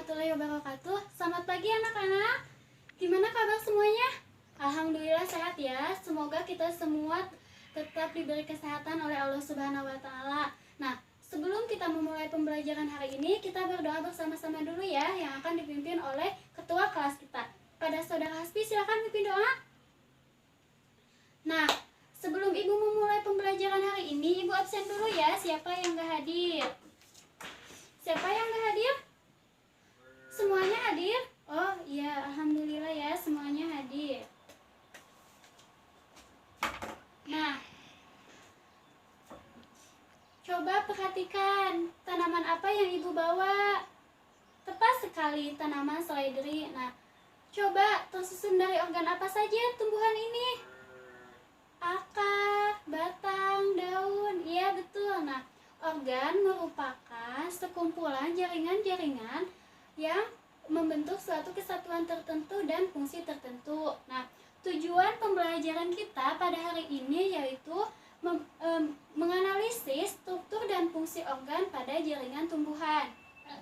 warahmatullahi wabarakatuh. Selamat pagi anak-anak. Gimana kabar semuanya? Alhamdulillah sehat ya. Semoga kita semua tetap diberi kesehatan oleh Allah Subhanahu wa taala. Nah, sebelum kita memulai pembelajaran hari ini, kita berdoa bersama-sama dulu ya, yang akan dipimpin oleh ketua kelas kita. Pada saudara Hasbi, silakan pimpin doa. Nah, sebelum Ibu memulai pembelajaran hari ini, Ibu absen dulu ya. Siapa yang gak hadir? Siapa yang gak hadir? Semuanya hadir? Oh iya, alhamdulillah ya, semuanya hadir. Nah, coba perhatikan tanaman apa yang Ibu bawa. Tepat sekali, tanaman seledri. Nah, coba tersusun dari organ apa saja tumbuhan ini? Akar, batang, daun. Iya betul. Nah, organ merupakan sekumpulan jaringan-jaringan yang membentuk suatu kesatuan tertentu dan fungsi tertentu. Nah, tujuan pembelajaran kita pada hari ini yaitu menganalisis struktur dan fungsi organ pada jaringan tumbuhan.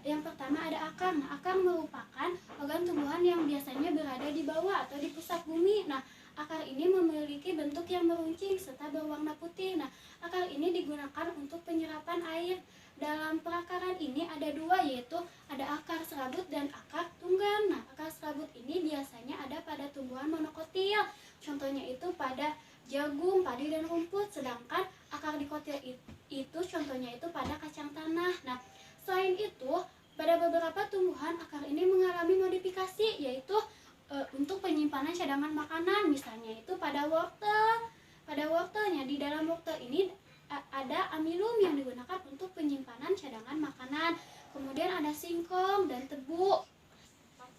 Yang pertama ada akar. Nah, akar merupakan organ tumbuhan yang biasanya berada di bawah atau di pusat bumi. Nah, akar ini memiliki bentuk yang meruncing serta berwarna putih. Nah, akar ini digunakan untuk penyerapan air. Dalam perakaran ini ada dua, yaitu ada akar serabut dan akar tunggang. Nah, akar serabut ini biasanya ada pada tumbuhan monokotil. Contohnya itu pada jagung, padi, dan rumput. Sedangkan akar dikotil itu contohnya itu pada kacang tanah. Nah, selain itu, pada beberapa tumbuhan akar ini mengalami modifikasi, yaitu untuk penyimpanan cadangan makanan. Misalnya itu pada wortel. Pada wortelnya, di dalam wortel ini ada amilum yang digunakan untuk penyimpanan cadangan makanan. Kemudian ada singkong dan tebu.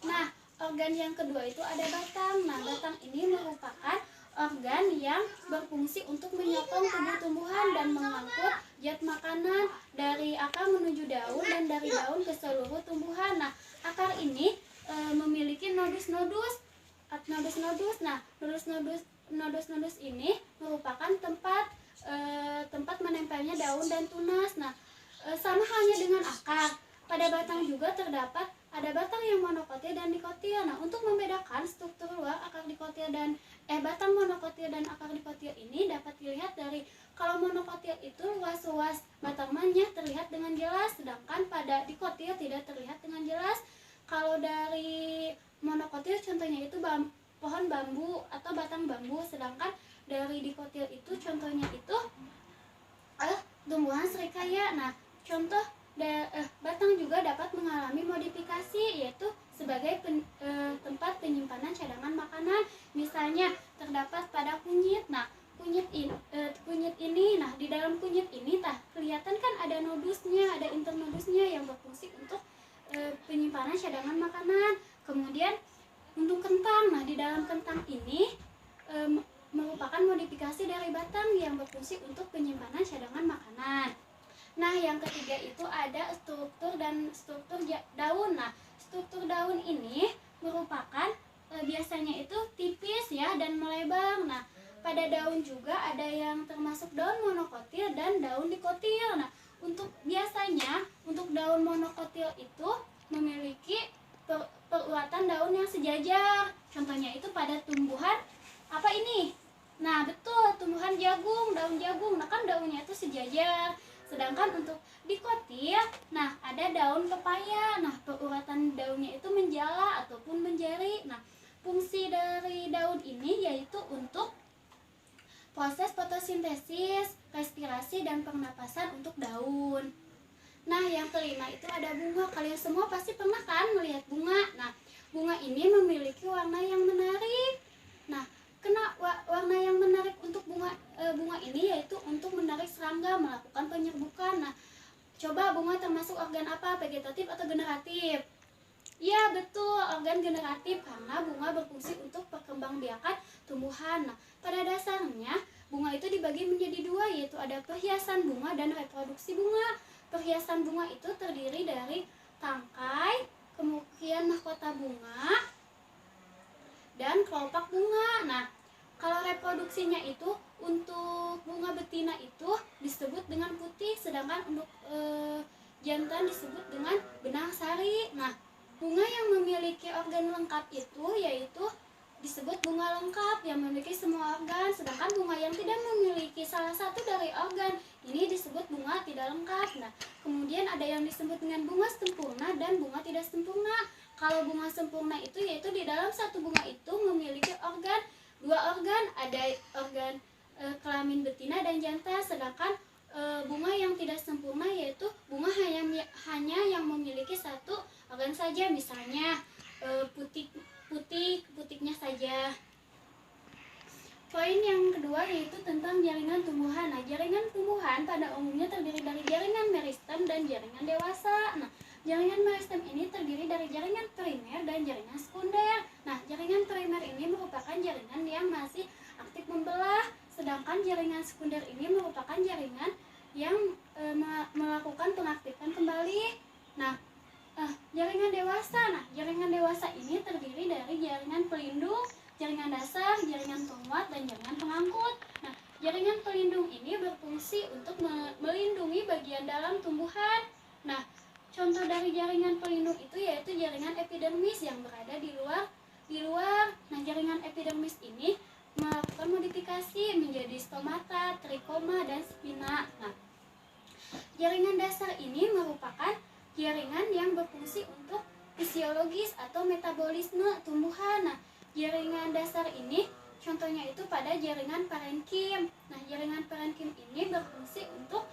Nah, organ yang kedua itu ada batang. Nah, batang ini merupakan organ yang berfungsi untuk menyokong tumbuh-tumbuhan dan mengangkut zat makanan dari akar menuju daun dan dari daun ke seluruh tumbuhan. Nah, akar ini memiliki nodus-nodus. Nah, nodus-nodus ini merupakan tempat menempelnya daun dan tunas. Nah, sama halnya dengan akar, pada batang juga terdapat ada batang yang monokotil dan dikotil. Nah, untuk membedakan struktur luar akar dikotil dan batang monokotil dan akar dikotil ini dapat dilihat dari kalau monokotil itu luas-luas batangnya terlihat dengan jelas, sedangkan pada dikotil tidak terlihat dengan jelas. Kalau dari monokotil contohnya itu pohon bambu atau batang bambu, sedangkan dari dikotil itu contohnya itu tumbuhan serikaya. Nah, contoh batang juga dapat mengalami modifikasi, yaitu sebagai tempat penyimpanan cadangan makanan. Misalnya terdapat pada kunyit. Nah, kunyit ini, nah di dalam kunyit ini kelihatan kan ada nodusnya, ada internodusnya yang berfungsi untuk penyimpanan cadangan makanan. Kemudian untuk kentang, nah di dalam kentang ini merupakan modifikasi dari batang yang berfungsi untuk penyimpanan cadangan makanan. Nah, yang ketiga itu ada struktur dan struktur daun. Nah, struktur daun ini merupakan biasanya itu tipis ya dan melebar. Nah, pada daun juga ada yang termasuk daun monokotil dan daun dikotil. Nah, biasanya untuk daun monokotil itu memiliki peruatan daun yang sejajar. Contohnya itu pada tumbuhan apa ini? Nah, betul, tumbuhan jagung, daun jagung. Nah, kan daunnya itu sejajar. Sedangkan untuk dikotil, nah ada daun pepaya. Nah, peruatan daunnya itu menjala ataupun menjari. Nah, fungsi dari daun ini yaitu untuk proses fotosintesis, respirasi, dan pernapasan untuk daun. Nah, yang kelima itu ada bunga. Kalian semua pasti pernah kan melihat bunga. Nah, bunga ini memiliki warna yang menarik. Nah, warna yang menarik untuk bunga ini yaitu untuk menarik serangga melakukan penyerbukan. Nah, coba bunga termasuk organ apa? Vegetatif atau generatif? Ya, betul, organ generatif karena bunga berfungsi untuk perkembangbiakan tumbuhan. Nah, pada dasarnya bunga itu dibagi menjadi dua, yaitu ada perhiasan bunga dan reproduksi bunga. Perhiasan bunga itu terdiri dari tangkai, kemudian mahkota bunga, dan kelopak bunga. Nah, kalau reproduksinya itu untuk bunga betina itu disebut dengan putih, sedangkan untuk jantan disebut dengan benang sari. Nah, bunga yang memiliki organ lengkap itu yaitu disebut bunga lengkap yang memiliki semua organ, sedangkan bunga yang tidak memiliki salah satu dari organ ini disebut bunga tidak lengkap. Nah, kemudian ada yang disebut dengan bunga sempurna dan bunga tidak sempurna. Kalau bunga sempurna itu yaitu di dalam satu bunga itu memiliki dua organ, ada organ kelamin betina dan jantan, sedangkan bunga yang tidak sempurna yaitu bunga hanya yang memiliki satu organ saja, misalnya putiknya saja. Poin yang kedua yaitu tentang jaringan tumbuhan. Nah, jaringan tumbuhan pada umumnya terdiri dari jaringan meristem dan jaringan dewasa. Nah, jaringan meristem ini terdiri dari jaringan primer dan jaringan sekunder. Nah, jaringan primer ini merupakan jaringan yang masih aktif membelah, sedangkan jaringan sekunder ini merupakan jaringan yang melakukan pengaktifan kembali. Nah, jaringan dewasa. Nah, jaringan dewasa ini terdiri dari jaringan pelindung, jaringan dasar, jaringan penguat, dan jaringan pengangkut. Nah, jaringan pelindung ini berfungsi untuk melindungi bagian dalam tumbuhan. Nah, contoh dari jaringan pelindung itu yaitu jaringan epidermis yang berada di luar. Nah, jaringan epidermis ini melakukan modifikasi menjadi stomata, trikoma, dan spina. Nah, jaringan dasar ini merupakan jaringan yang berfungsi untuk fisiologis atau metabolisme tumbuhan. Nah, jaringan dasar ini contohnya itu pada jaringan parenkim. Nah, jaringan parenkim ini berfungsi untuk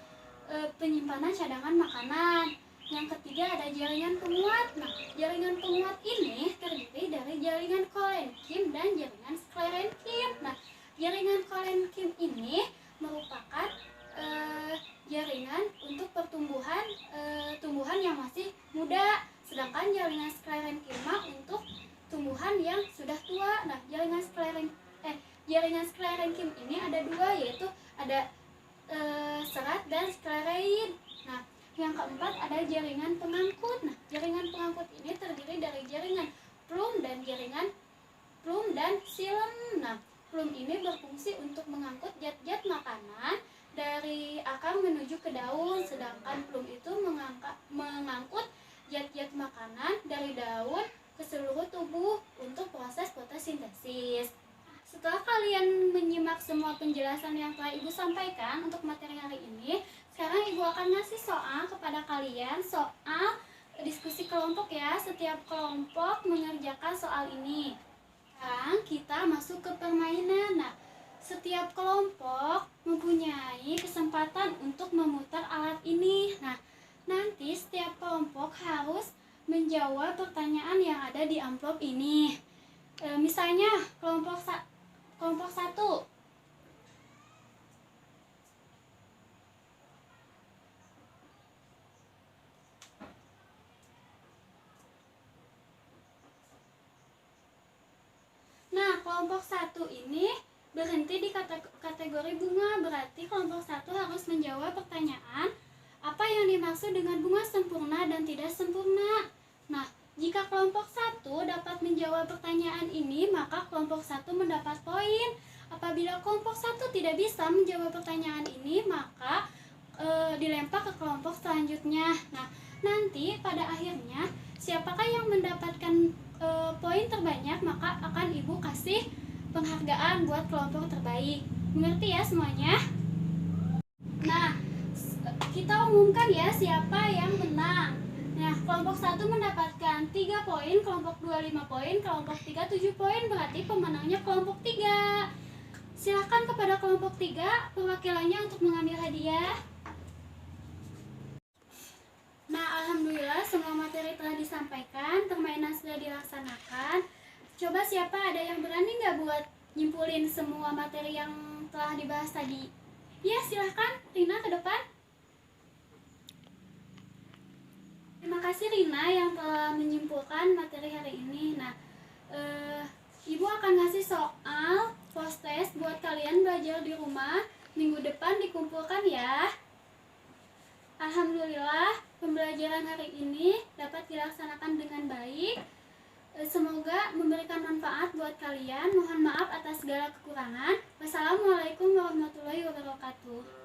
penyimpanan cadangan makanan. Yang ketiga ada jaringan penguat. Nah, jaringan penguat ini terdiri dari jaringan kolenkim dan jaringan sklerenkim. Nah, jaringan kolenkim ini merupakan jaringan untuk pertumbuhan tumbuhan yang masih muda, sedangkan jaringan sklerenkima untuk tumbuhan yang sudah tua. Nah, jaringan sklerenkim ini ada dua, yaitu ada serat dan sklerein. Nah, yang keempat ada jaringan pengangkut. Nah, jaringan pengangkut ini terdiri dari jaringan plum dan xilem. Nah, plum ini berfungsi untuk mengangkut zat-zat makanan dari akar menuju ke daun, sedangkan plum itu mengangkut zat-zat makanan dari daun ke seluruh tubuh untuk proses fotosintesis. Setelah kalian menyimak semua penjelasan yang telah Ibu sampaikan untuk materi hari ini, sekarang Ibu akan ngasih soal kepada kalian, soal diskusi kelompok ya. Setiap kelompok mengerjakan soal ini. Sekarang kita masuk ke permainan. Nah, setiap kelompok mempunyai kesempatan untuk memutar alat ini. Nah, nanti setiap kelompok harus menjawab pertanyaan yang ada di amplop ini. Misalnya kelompok 1. Nah, kelompok 1 ini berhenti di kategori bunga, berarti kelompok 1 harus menjawab pertanyaan apa yang dimaksud dengan bunga sempurna dan tidak sempurna. Nah, jika kelompok 1 dapat menjawab pertanyaan ini, maka kelompok 1 mendapat poin. Apabila kelompok 1 tidak bisa menjawab pertanyaan ini, maka dilempar ke kelompok selanjutnya. Nah, nanti pada akhirnya siapakah yang mendapatkan poin terbanyak, maka akan Ibu kasih penghargaan buat kelompok terbaik. Mengerti ya semuanya? Nah, kita umumkan ya siapa yang menang. Nah, kelompok 1 mendapatkan 3 poin, kelompok 2 5 poin, kelompok 3 7 poin, berarti pemenangnya kelompok 3. Silakan kepada kelompok 3 perwakilannya untuk mengambil hadiah. Nah, alhamdulillah semua materi telah disampaikan, permainan sudah dilaksanakan. Coba siapa ada yang berani nggak buat nyimpulin semua materi yang telah dibahas tadi? Ya, silahkan Rina ke depan. Terima kasih Rina yang telah menyimpulkan materi hari ini. Nah, Ibu akan ngasih soal post test buat kalian belajar di rumah. Minggu depan dikumpulkan ya. Alhamdulillah pembelajaran hari ini dapat dilaksanakan dengan baik. Semoga memberikan manfaat buat kalian. Mohon maaf atas segala kekurangan. Wassalamualaikum warahmatullahi wabarakatuh.